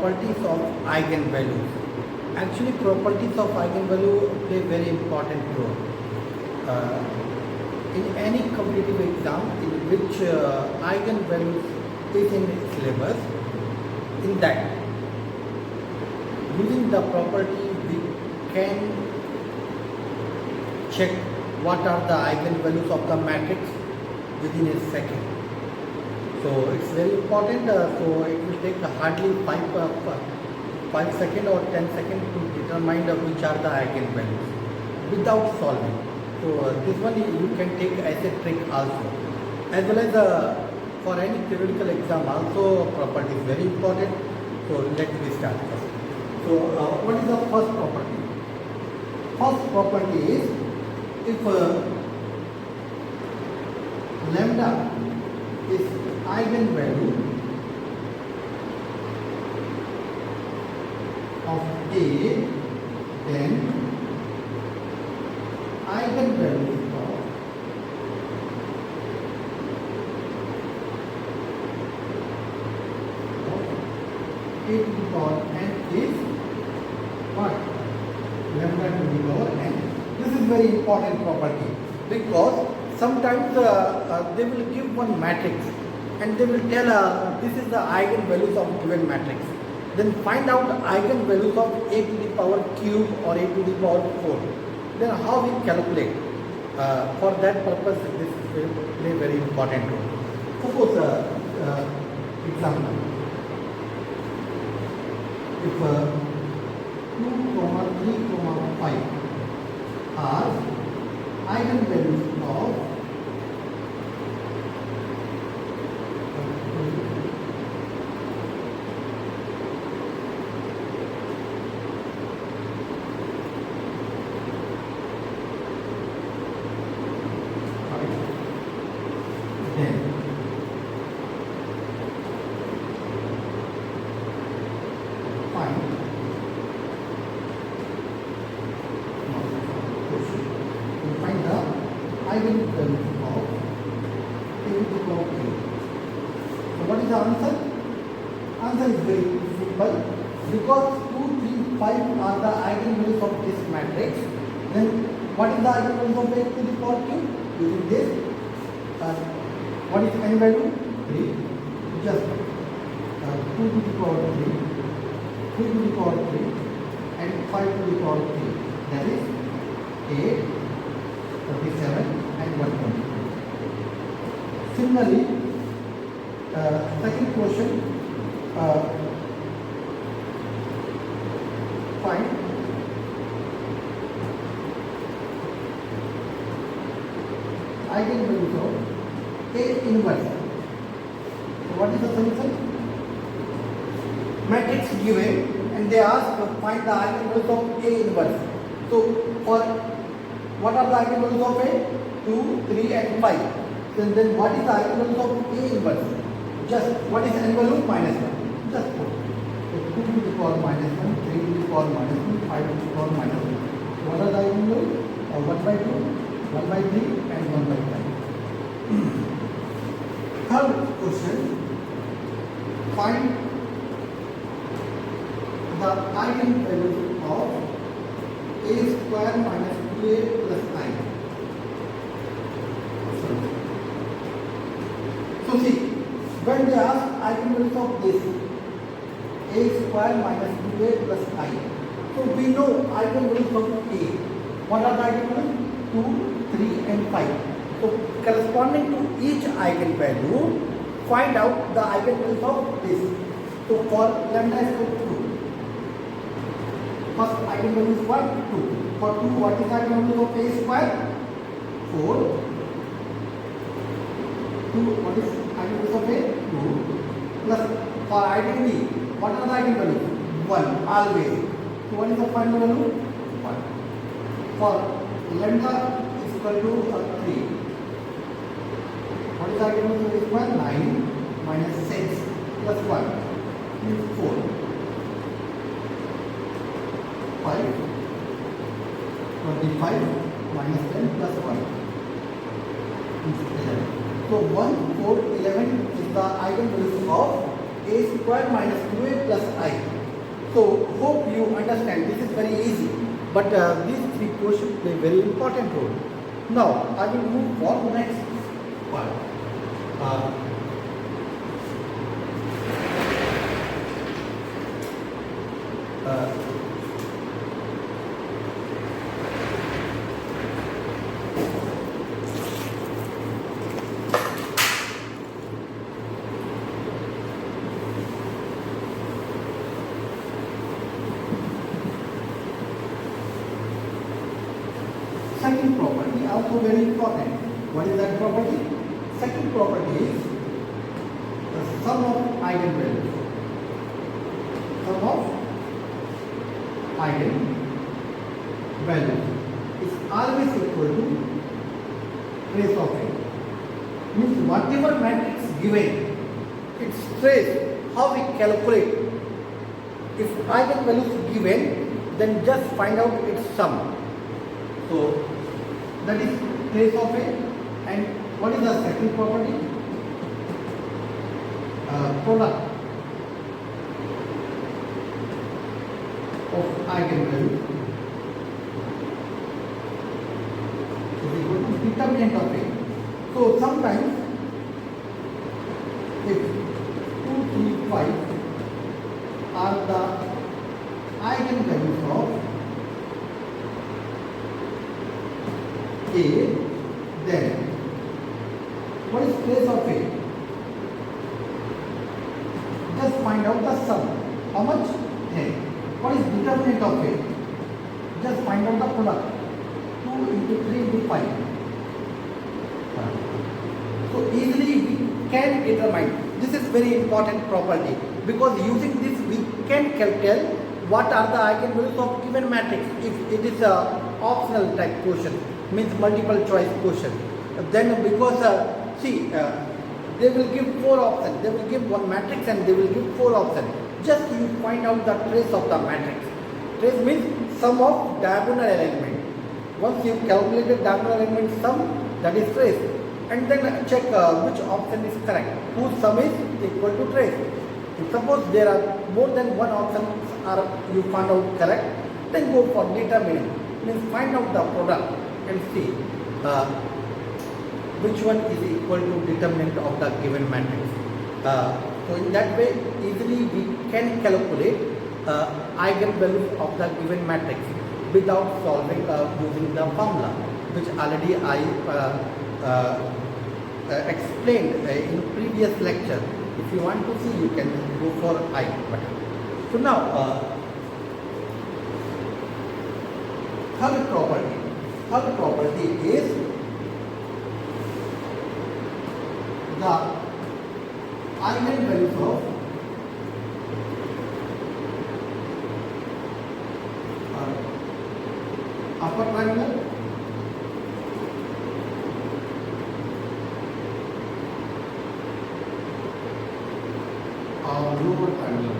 properties of eigenvalues. Actually, properties of eigenvalue play very important role. In any competitive exam in which eigenvalues is in syllabus, in that using the property we can check what are the eigenvalues of the matrix within a second. So it's very important. So it will take hardly 5 seconds or 10 seconds to determine which are the eigenvalues without solving. So this one you can take as a trick also, as well as for any theoretical exam also property is very important. So let me start first. So what is the first property? First property is if lambda is eigenvalue of A, then eigenvalue of A to the power n is what? Lambda to the power n. This is very important property because sometimes they will give one matrix and they will tell this is the eigenvalues of given matrix. Then find out the eigenvalues of A to the power cube or A to the power 4. Then how we calculate? For that purpose, this will play very important role. Suppose example, if 2, 3, 5 are eigenvalues of then find the eigenvalues of A to the power k. So what is the answer? Answer is very simple. Because 2, 3, 5 are the eigenvalues of this matrix, then what is the eigenvalues of A to the power q? Using this, what is n value? 3. Just 2 to the power 3, 3 to the power 3, and 5 to the power 3. That is 8, 37, and 120. Similarly, second question, find eigenvalues of A inverse. So what is the solution? Matrix given and they ask to find the eigenvalues of A inverse. So for what are the eigenvalues of A? 2, 3 and 5. Then what is the eigenvalues of A inverse? Just what is n value? Minus 1. Just put. So 2 to the power minus 1, 3 to the power minus 1, 5 to the power minus 1. What are the eigenvalues? 1 by 2, 1 by 3 and 1 by 5. Third question, find the eigenvalues of A square minus 2A plus 9. So see, when they ask eigenvalues of this A square minus 2A plus 9, so we know eigenvalues of A. What are the eigenvalues? 2, 3 and 5. So corresponding to each eigenvalue, find out the eigenvalues of this. So for lambda is equal to 2. First eigenvalue is what? 2. For 2, what is the eigenvalue of A square? 4. 2, what is eigenvalues of A? 2. Plus for identity, what are the eigenvalues? 1, always. So what is the final value? 1. For lambda is equal to 3. What is the eigenvalue of A square? 9 minus 6 plus 1 is 4. 5, 25 minus 10 plus 1 is 11. So 1, 4, 11 is the eigenvalue of A square minus 2A plus I. So hope you understand. This is very easy, but these three questions play very important role. Now I will move for next one. Second property also very important. What is that property? Second property is the sum of eigenvalues. Sum of eigenvalues is always equal to trace of it. Means whatever matrix given, its trace, how we calculate. If eigenvalues given, then just find out its sum. So that is trace of A. And what is the second property? Product of eigenvalues is equal to determinant of A. So sometimes if 2, 3, 5 are the eigenvalues of A, then what is trace of A? Just find out the sum. How much? A. What is determinant of A? Just find out the product. 2 into 3 into 5. So easily we can determine. This is very important property, because using this we can tell what are the eigenvalues of given matrix. If it is a optional type question, means multiple choice question, then because they will give 4 options. They will give one matrix and they will give 4 options. Just you find out the trace of the matrix. Trace means sum of diagonal element. Once you calculated diagonal element sum, that is trace, and then check which option is correct, whose sum is equal to trace. If suppose there are more than one option are you found out correct, then go for determinant, means find out the product and see which one is equal to determinant of the given matrix. So in that way easily we can calculate eigenvalues of the given matrix without solving using the formula, which already I explained in previous lecture. If you want to see, you can go for I button. So now third property is the eigenvalues of upper triangle or lower triangle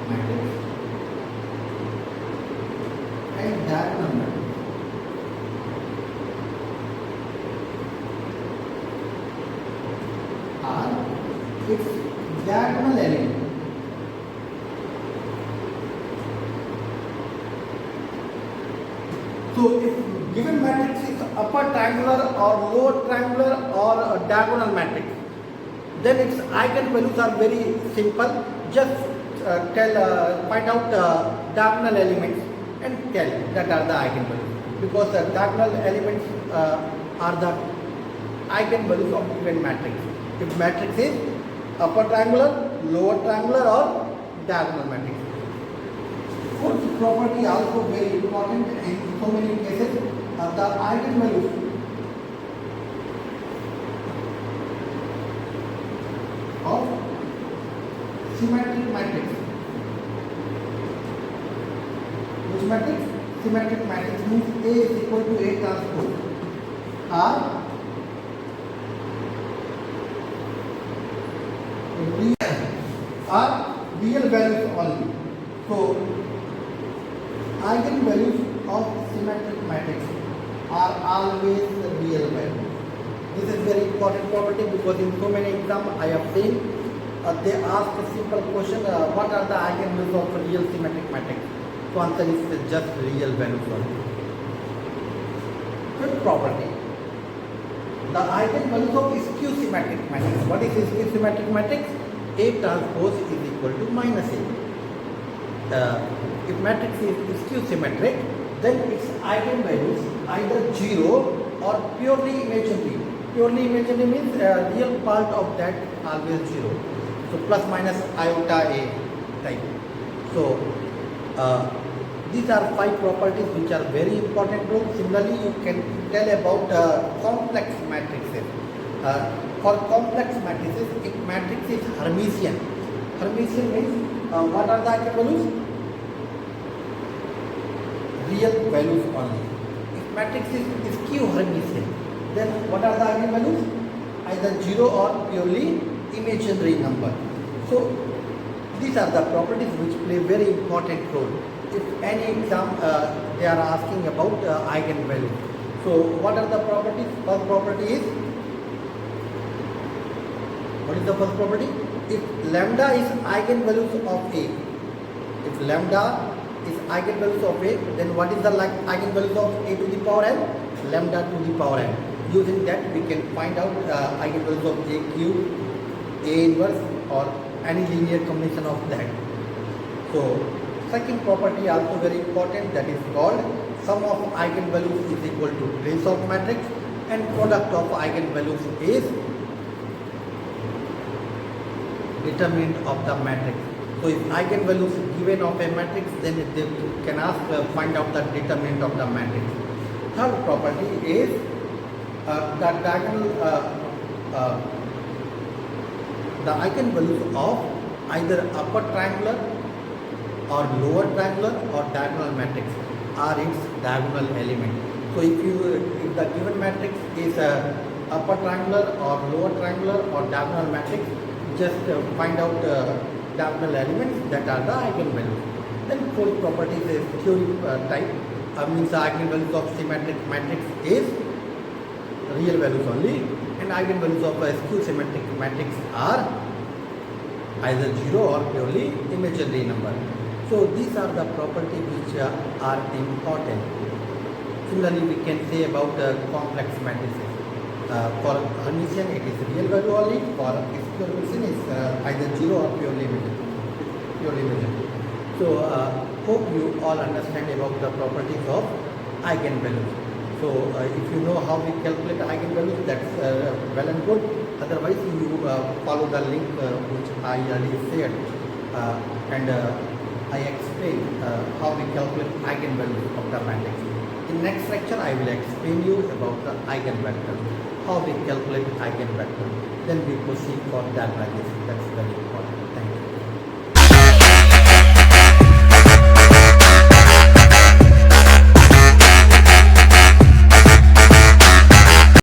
matrix and diagonal matrix. Its diagonal element. So if given matrix is upper triangular or lower triangular or a diagonal matrix, then its eigenvalues are very simple. Just find out the diagonal elements and tell that are the eigenvalues, because the diagonal elements are the eigenvalues of given matrix. If matrix is upper triangular, lower triangular or diagonal matrix. Fourth property also very important in so many cases, the eigenvalues of symmetric matrix. Which matrix? Symmetric matrix means A is equal to A transpose are real values only. So eigenvalues of symmetric matrix are always real values. This is very important property because in so many exams I have seen they ask a simple question, what are the eigenvalues of a real symmetric matrix? So answer is just real values only. Fifth property, the eigenvalues of skew symmetric matrix. What is skew symmetric matrix? A transpose is equal to minus A. If matrix is skew symmetric, then its eigenvalues either 0 or purely imaginary. Purely imaginary means real part of that always 0. So plus minus iota A type. So these are 5 properties which are very important. Similarly, you can tell about complex matrices. For complex matrices, if matrix is Hermitian, Hermitian means what are the eigenvalues? Real values only. If matrix is skew Hermitian, then what are the eigenvalues? Either 0 or purely imaginary number. So these are the properties which play very important role. If any exam they are asking about eigenvalues. So what are the properties? First property is, what is the first property? If lambda is eigenvalues of A, if lambda is eigenvalues of A, then what is the eigenvalues of A to the power n? Lambda to the power n. Using that we can find out eigenvalues of A cube, A inverse, or any linear combination of that. So second property also very important, that is called sum of eigenvalues is equal to trace of matrix, and product of eigenvalues is determinant of the matrix. So if eigenvalues given of a matrix, then they can ask find out the determinant of the matrix. Third property is the eigenvalues of either upper triangular or lower triangular or diagonal matrix are its diagonal element. So if the given matrix is upper triangular or lower triangular or diagonal matrix, just find out diagonal elements that are the eigenvalues. Then fourth property is theory type, means the eigenvalues of symmetric matrix is real values only, and eigenvalues of a skew symmetric matrix are either 0 or purely imaginary number. So these are the properties which are important. Similarly, we can say about complex matrices. For Hermitian, it is real value only. For skew Hermitian, is either 0 or purely imaginary. So hope you all understand about the properties of eigenvalues. So if you know how we calculate eigenvalues, that's well and good. Otherwise, you follow the link which I already shared, and I explain how we calculate eigenvalues of the matrix. In next lecture, I will explain you about the eigenvector, how we calculate eigenvector. Then we proceed for diagonalization. That's very important.